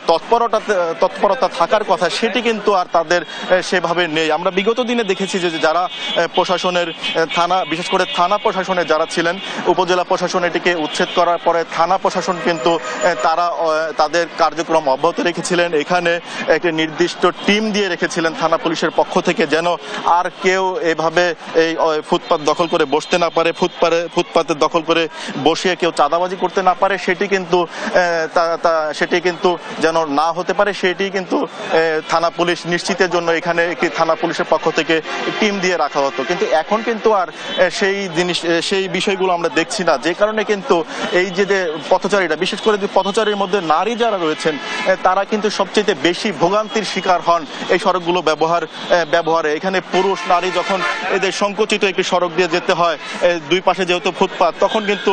তৎপরতা থাকার কথা সেটি কিন্তু আর তাদের সেভাবে নেই। আমরা বিগত দিনে দেখেছি যে যারা প্রশাসনের বিশেষ করে থানা প্রশাসনের যারা ছিলেন, উপজেলা প্রশাসন এটিকে উচ্ছেদ করার পরে থানা প্রশাসন কিন্তু তারা তাদের কার্যক্রম অব্যাহত রেখেছিলেন। এখানে একটি নির্দিষ্ট টিম দিয়ে রেখেছিলেন থানা পুলিশের পক্ষ থেকে, যেন আর কেউ এভাবে এই ফুটপাত দখল করে বসতে না পারে, ফুটপাতে দখল করে বসিয়ে কেউ চাঁদাবাজি করতে না পারে, সেটি কিন্তু যেন না হতে পারে সেটি কিন্তু থানা পুলিশ নিশ্চিতের জন্য এখানে একটি থানা পুলিশের পক্ষ থেকে টিম দিয়ে রাখা হতো। কিন্তু এখন কিন্তু আর সেই বিষয়গুলো আমরা দেখছি না, যে কারণে কিন্তু এই যে পথচারীরা, বিশেষ করে পথচারীর মধ্যে নারী যারা রয়েছেন তারা কিন্তু সবচেয়ে বেশি ভোগান্তির শিকার হন এই সড়কগুলো ব্যবহারে। এখানে পুরুষ নারী যখন এদের সংকুচিত একটি সড়ক দিয়ে যেতে হয়, দুই পাশে যেহেতু ফুটপাত, তখন কিন্তু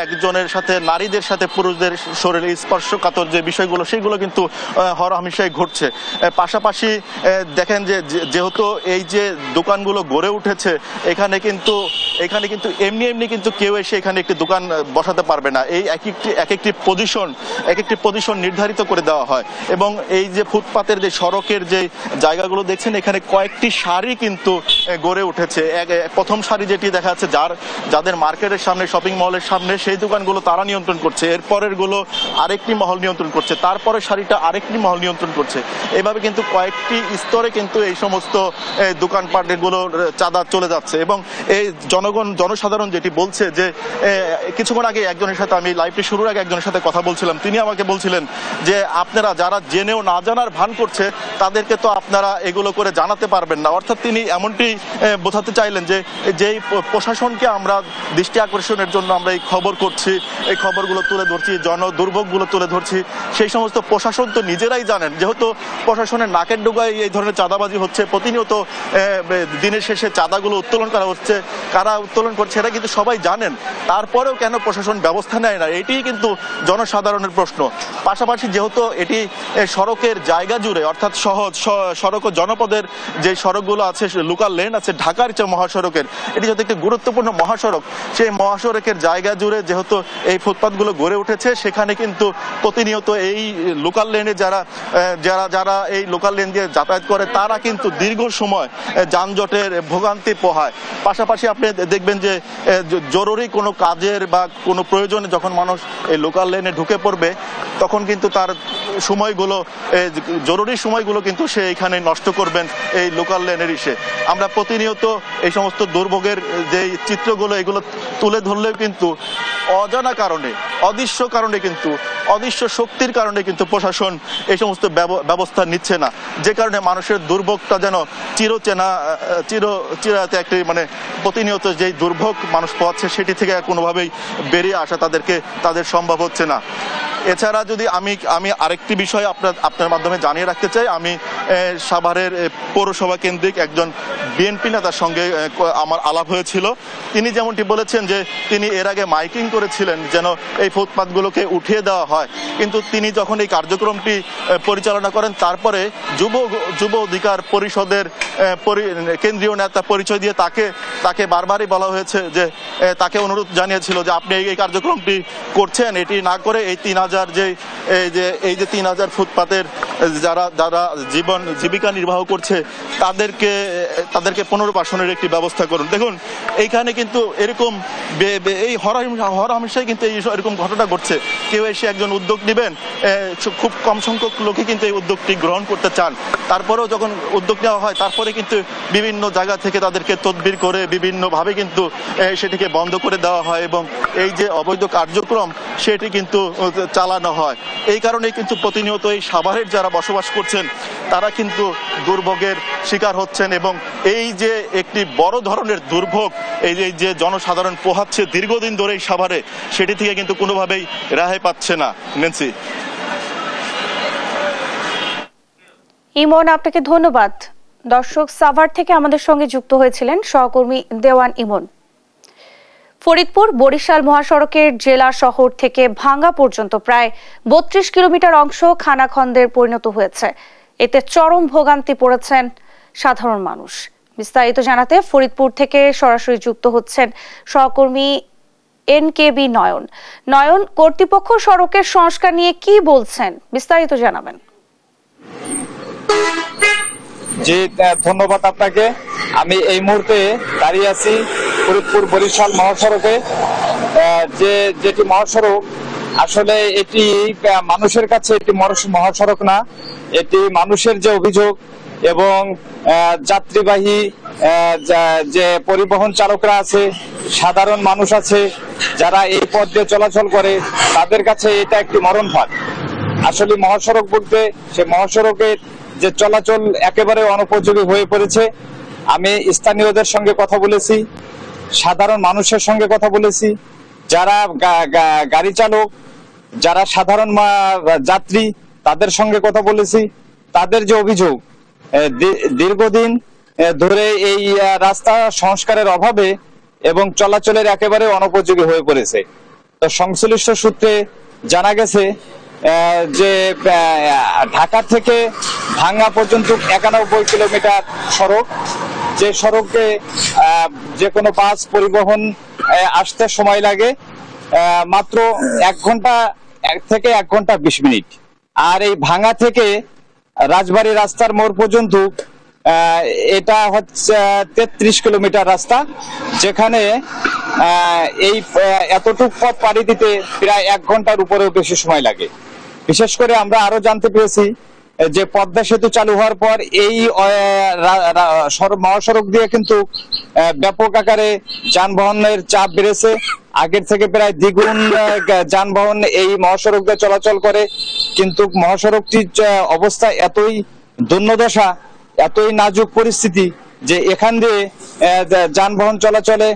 একজনের সাথে নারীদের সাথে পুরুষদের শরীরে স্পর্শকাতর যে বিষয়গুলো সেগুলো কিন্তু হরহামেশাই ঘটছে। পাশাপাশি দেখেন যে যেহেতু এই যে দোকানগুলো গড়ে উঠেছে, এখানে কিন্তু এমনি কিন্তু কেউ এসে এখানে একটি দোকান বসাতে পারবে না। এই এক একটি পজিশন নির্ধারিত করে দেওয়া হয় এবং এই যে ফুটপাতের যে সড়কের যে জায়গাগুলো দেখছেন, এখানে কয়েকটি সারি কিন্তু গড়ে উঠেছে। প্রথম সারি যেটি দেখা যাচ্ছে যাদের মার্কেটের সামনে, শপিং মলের সামনে, সেই দোকানগুলো তারা নিয়ন্ত্রণ করছে, এরপরের গুলো আরেকটি মহল নিয়ন্ত্রণ করছে, তারপরে সারিটা আরেকটি মহল নিয়ন্ত্রণ করছে। এভাবে কিন্তু কয়েকটি স্তরে কিন্তু এই সমস্ত দোকানপাটগুলোর চাঁদা চলে যাচ্ছে এবং এই জনসাধারণ যেটি বলছে যে কিছুক্ষণ আগে একজনের সাথে আমি লাইভটি শুরুর আগে একজনের সাথে কথা বলছিলাম, তিনি আমাকে বলছিলেন যে আপনারা যারা জেনেও না জানার ভান করছে তাদেরকে তো আপনারা এগুলো করে জানাতে পারবেন না। অর্থাৎ তিনি এমনটি বোঝাতে চাইলেন যে যেই প্রশাসনকে আমরা দৃষ্টি আকর্ষণের জন্য আমরা এই খবর করছি, এই খবরগুলো তুলে ধরছি, দুর্ভোগগুলো তুলে ধরছি, সেই সমস্ত প্রশাসন তো নিজেরাই জানেন, যেহেতু প্রশাসনের নাকের ডোগায় এই ধরনের চাঁদাবাজি হচ্ছে, প্রতিনিয়ত দিনের শেষে চাঁদাগুলো উত্তোলন করা হচ্ছে, কারা উত্তোলন করছে এটা কিন্তু সবাই জানেন, তারপরেও কেন প্রশাসন ব্যবস্থা নেয় না, এটিই কিন্তু জনসাধারণের প্রশ্ন। পাশাপাশি যেহেতু এটি সড়কের জায়গা জুড়ে, অর্থাৎ সড়ক ও জনপদের যে সড়কগুলো আছে, লোকাল লেন আছে, ঢাকার যে মহাসড়কের, এটি যেহেতু একটি গুরুত্বপূর্ণ মহাসড়ক, সেই মহাসড়কের জায়গা জুড়ে যেহেতু এই ফুটপাতগুলো গড়ে উঠেছে, সেখানে কিন্তু প্রতিনিয়ত এই লোকাল লেনে যারা এই লোকাল লেন দিয়ে যাতায়াত করে তারা কিন্তু দীর্ঘ সময় যানজটের ভোগান্তি পোহায়। পাশাপাশি আপনি দেখবেন যে জরুরি কোনো কাজের বা কোনো প্রয়োজনে যখন মানুষ এই লোকাল লেনে ঢুকে পড়বে, তখন কিন্তু তার সময়গুলো, জরুরি সময়গুলো কিন্তু সে এখানে নষ্ট করবেন এই লোকাল লেনের ইসে। আমরা প্রতিনিয়ত এই সমস্ত দুর্ভোগের যে চিত্রগুলো এগুলো তুলে ধরলেও কিন্তু অজানা কারণে, অদৃশ্য কারণে, কিন্তু অদৃশ্য শক্তির কারণে কিন্তু প্রশাসন এই সমস্ত ব্যবস্থা নিচ্ছে না, যে কারণে মানুষের দুর্ভোগটা যেন চিরাতে একটি প্রতিনিয়ত যেই দুর্ভোগ মানুষ পাচ্ছে সেটি থেকে কোনোভাবেই বেরিয়ে আসা তাদের সম্ভব হচ্ছে না। এছাড়া যদি আমি আরেকটি বিষয় আপনার মাধ্যমে জানিয়ে রাখতে চাই, আমি সাভারের পৌরসভা কেন্দ্রিক একজন বিএনপি নেতার সঙ্গে আমার আলাপ হয়েছিল। তিনি যেমনটি বলেছেন যে তিনি এর আগে মাইকিং করেছিলেন যেন এই ফুটপাতগুলোকে উঠিয়ে দেওয়া হয়, কিন্তু তিনি যখন এই কার্যক্রমটি পরিচালনা করেন, তারপরে যুব অধিকার পরিষদের কেন্দ্রীয় নেতা পরিচয় দিয়ে তাকে বারবারই বলা হয়েছে যে তাকে অনুরোধ জানিয়েছিল যে আপনি এই কার্যক্রমটি করছেন, এটি না করে এই 3000 এই যে 3000 ফুটপাতের যারা জীবিকা নির্বাহ করছে তাদেরকে পুনর্বাসনের একটি ব্যবস্থা করুন। দেখুন এইখানে কিন্তু এরকম এই হরহামেশাই কিন্তু এরকম ঘটনা ঘটছে। কেউ এসে একজন উদ্যোগ নেবেন, খুব কম সংখ্যক লোকই কিন্তু এই উদ্যোগটি গ্রহণ করতে চান, তারপরেও যখন উদ্যোগ নেওয়া হয় তারপরে কিন্তু বিভিন্ন জায়গা থেকে তাদেরকে তদবির করে বিভিন্নভাবে কিন্তু সেটিকে বন্ধ করে দেওয়া হয় এবং এই যে অবৈধ কার্যক্রম সেটি কিন্তু চালানো হয়। এই কারণেই কিন্তু প্রতিনিয়ত এই সাভারের যারা বসবাস করছেন তারা কিন্তু দুর্ভোগের শিকার হচ্ছেন এবং এই যে একটি বড় ধরনের দুর্ভোগ এই যে জনসাধারণ পোহাচ্ছে দীর্ঘদিন ধরে এই সাভারে, সেটি থেকে কিন্তু কোনোভাবেই রেহাই পাচ্ছে না। নেন্সি। ইমন, আপনাকে ধন্যবাদ। দর্শক, সাভার থেকে আমাদের সঙ্গে যুক্ত হয়েছিলেন সহকর্মী দেওয়ান ইমন। ফরিদপুর বরিশাল মহাসড়কের জেলা শহর থেকে ভাঙ্গা পর্যন্ত প্রায় 32 কিলোমিটার অংশ খানাখন্দে পরিণত হয়েছে। এতে চরম ভোগান্তি পড়েছেন সাধারণ মানুষ। বিস্তারিত জানাতে ফরিদপুর থেকে সরাসরি যুক্ত হচ্ছেন সহকর্মী NKB নয়ন, কর্তৃপক্ষ সড়কের সংস্কার নিয়ে কি বলছেন, বিস্তারিত জানাবেন। জি, ধন্যবাদ আপনাকে। আমি এই মুহূর্তে দাঁড়িয়ে আছি ফরিদপুর বরিশাল মহাসড়কে। যেটি মহাসড়ক, আসলে এটি মানুষের কাছে একটি মহাসড়ক না, এটি মানুষের যে অভিযোগ এবং যাত্রীবাহী যে পরিবহন চালকরা আছে, সাধারণ মানুষ আছে যারা এই পথ দিয়ে চলাচল করে, তাদের কাছে এটা একটি মরণ ফাঁদ। আসলে মহাসড়ক বলতে সে মহাসড়কের যে চলাচল একেবারে অনুপযোগী হয়ে পড়েছে। আমি স্থানীয়দের সঙ্গে কথা বলেছি, সাধারণ মানুষের সঙ্গে কথা বলেছি, যারা গাড়ি চালক, যারা সাধারণ যাত্রী, তাদের সঙ্গে কথা বলেছি। তাদের যে অভিযোগ, দীর্ঘদিন ধরে এই রাস্তা সংস্কারের অভাবে এবং চলাচলের একেবারে অনুপযোগী হয়ে পড়েছে। তো সংশ্লিষ্ট সূত্রে জানা গেছে যে ঢাকা থেকে ভাঙ্গা পর্যন্ত 91 কিলোমিটার সড়ক, যে সড়কে যে কোনো বাস পরিবহন আসতে সময় লাগে মাত্র 1 ঘন্টা থেকে 1 ঘন্টা 20 মিনিট। আর এই ভাঙ্গা থেকে রাজবাড়ী রাস্তার মোড় পর্যন্ত এটা হচ্ছে 33 কিলোমিটার রাস্তা, যেখানে এই এতটুক পথ পাড়ি দিতে প্রায় 1 ঘন্টার উপরেও বেশি সময় লাগে। বিশেষ করে আমরা আরো জানতে পেরেছি যে পদ্মা সেতু চালু হওয়ার পর এই মহাসড়ক দিয়ে কিন্তু ব্যাপক আকারে যানবাহনের চাপ বেড়েছে। আগের থেকে প্রায় দ্বিগুণ যানবাহন এই মহাসড়ক দিয়ে চলাচল করে, কিন্তু মহাসড়কটির অবস্থা এতই দুর্দশা, এতই নাজুক পরিস্থিতি যে এখান দিয়ে যানবাহন চলাচলে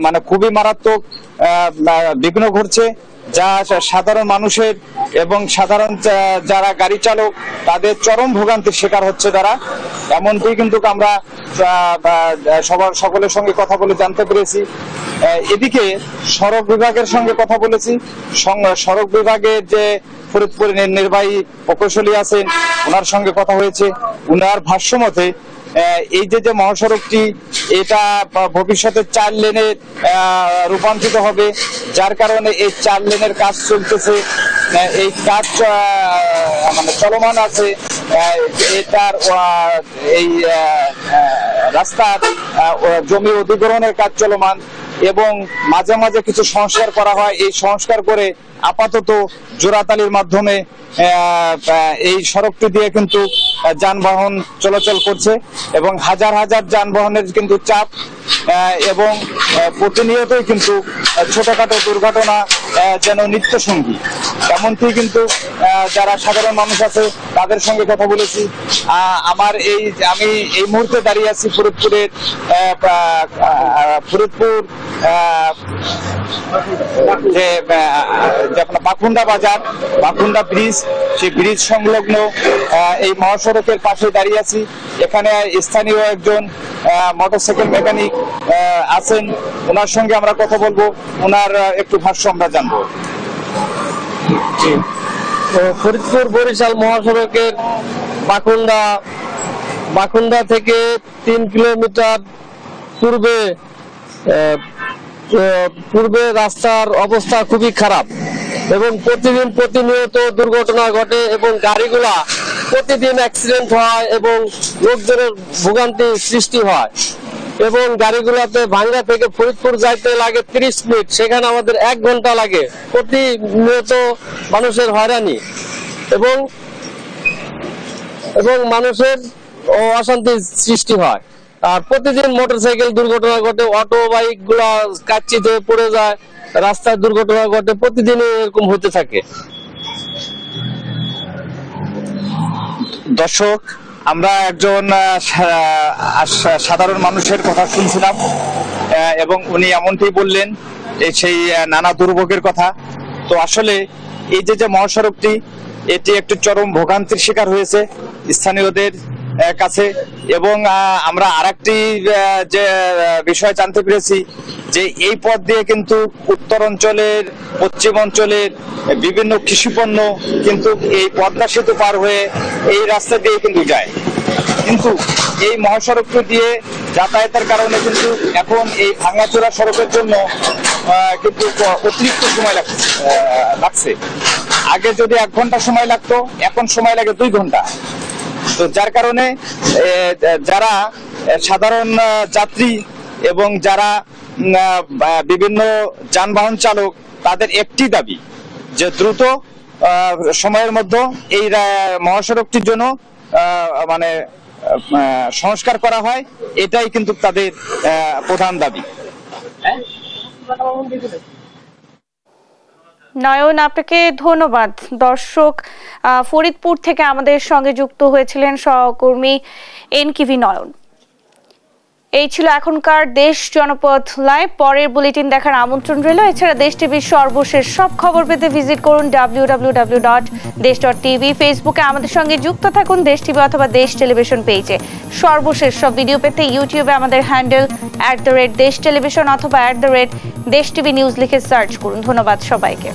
মানে খুবই মারাত্মক বিঘ্ন ঘটছে, যা সাধারণ মানুষের এবং সাধারণ যারা গাড়ি চালক তাদের চরম ভোগান্তির শিকার হচ্ছে তারা। এমনটি কিন্তু আমরা সকলের সঙ্গে কথা বলে জানতে পেরেছি। এদিকে সড়ক বিভাগের সঙ্গে কথা বলেছি। সড়ক বিভাগের যে ফরিদপুর নির্বাহী প্রকৌশলী আছেন, ওনার সঙ্গে কথা হয়েছে। ওনার ভাষ্য মতে এই যে মহাসড়কটি এটা ভবিষ্যতে 4 লেনে রূপান্তরিত হবে, যার কারণে এই 4 লেনের কাজ চলতেছে। এই কাজ মানে চলমান আছে। এটার এই রাস্তার জমি অধিগ্রহণের কাজ চলমান এবং মাঝে মাঝে কিছু সংস্কার করা হয়। এই সংস্কার করে আপাতত জোড়াতালির মাধ্যমে এই সড়কটি দিয়ে কিন্তু যানবাহন চলাচল করছে এবং হাজার হাজার যানবাহনের কিন্তু চাপ এবং প্রতিনিয়তই কিন্তু ছোটখাটো দুর্ঘটনা যেন নিত্য সঙ্গী। এমনকি কিন্তু যারা সাধারণ মানুষ আছে তাদের সঙ্গে কথা বলেছি। আমি এই মুহূর্তে দাঁড়িয়ে আছি ফরিদপুরের ফরিদপুর যে বাকুন্ডা বাজার, বাকুন্ডা ব্রিজ, সেই ব্রিজ সংলগ্ন এই মহাসড়কের পাশে দাঁড়িয়ে আছি। এখানে স্থানীয় একজন মোটরসাইকেল মেকানিক আছেন, ওনার সঙ্গে আমরা কথা বলবো, ওনার একটু ভাষ্য আমরা জানবো। ফরিদপুর বরিশাল মহাসড়কের বাকুন্ডা থেকে 3 কিলোমিটার পূর্বে রাস্তার অবস্থা খুবই খারাপ এবং প্রতিনিয়ত দুর্ঘটনা ঘটে এবং গাড়িগুলা প্রতিদিন অ্যাক্সিডেন্ট হয় এবং লোকজনের ভোগান্তি সৃষ্টি হয় এবং গাড়িগুলাতে ভাঙ্গা থেকে ফরিদপুর যাইতে লাগে 30 মিনিট, সেখানে আমাদের 1 ঘন্টা লাগে। প্রতিনিয়ত মানুষের হয়রানি এবং মানুষের অশান্তির সৃষ্টি হয়। আর প্রতিদিন মোটরসাইকেল দুর্ঘটনা ঘটে, অটো বাইক গুলা কাচ্চিতে পড়ে যায়, রাস্তায় দুর্ঘটনা ঘটে, প্রতিদিন এরকম হতে থাকে। দর্শক, আমরা একজন সাধারণ মানুষের কথা শুনছিলাম এবং উনি এমনটি বললেন সেই নানা দুর্ভোগের কথা। তো আসলে এই যে মহাসড়কটি, এটি একটি চরম ভোগান্তির শিকার হয়েছে স্থানীয়দের কাছে এবং আমরা আরেকটি যে বিষয় জানতে পেরেছি যে এই পথ দিয়ে কিন্তু উত্তর অঞ্চলের, পশ্চিম অঞ্চলের বিভিন্ন কৃষিপণ্য কিন্তু এই পদ্মা সেতু পার হয়ে এই রাস্তা দিয়ে কিন্তু যায়, কিন্তু এই মহাসড়কটি দিয়ে যাতায়াতের কারণে কিন্তু এখন এই ভাঙাচোরা সড়কের জন্য কিন্তু অতিরিক্ত সময় লাগছে। আগে যদি 1 ঘন্টা সময় লাগতো, এখন সময় লাগে 2 ঘন্টা। তো যার কারণে যারা সাধারণ যাত্রী এবং যারা বিভিন্ন যানবাহন চালক, তাদের একটি দাবি যে দ্রুত সময়ের মধ্যে এই মহাসড়কটির জন্য মানে সংস্কার করা হয়, এটাই কিন্তু তাদের প্রধান দাবি। নয়ন, আপনাকে ধন্যবাদ। দর্শক, ফরিদপুর থেকে আমাদের সঙ্গে যুক্ত হয়েছিলেন সহকর্মী NKV নয়ন। এই ছিল এখনকার দেশ জনপদ লাইভ। পরের বুলেটিন দেখার আমন্ত্রণ রইল। এছাড়া দেশ টিভির সর্বশেষ সব খবর পেতে ভিজিট করুন www.desh.tv। ফেসবুকে আমাদের সঙ্গে যুক্ত থাকুন দেশ টিভি অথবা দেশ টেলিভিশন পেজে। সর্বশেষ সব ভিডিও পেতে ইউটিউবে আমাদের হ্যান্ডেল @দেশ টেলিভিশন অথবা @দেশ টিভি নিউজ লিখে সার্চ করুন। ধন্যবাদ সবাইকে।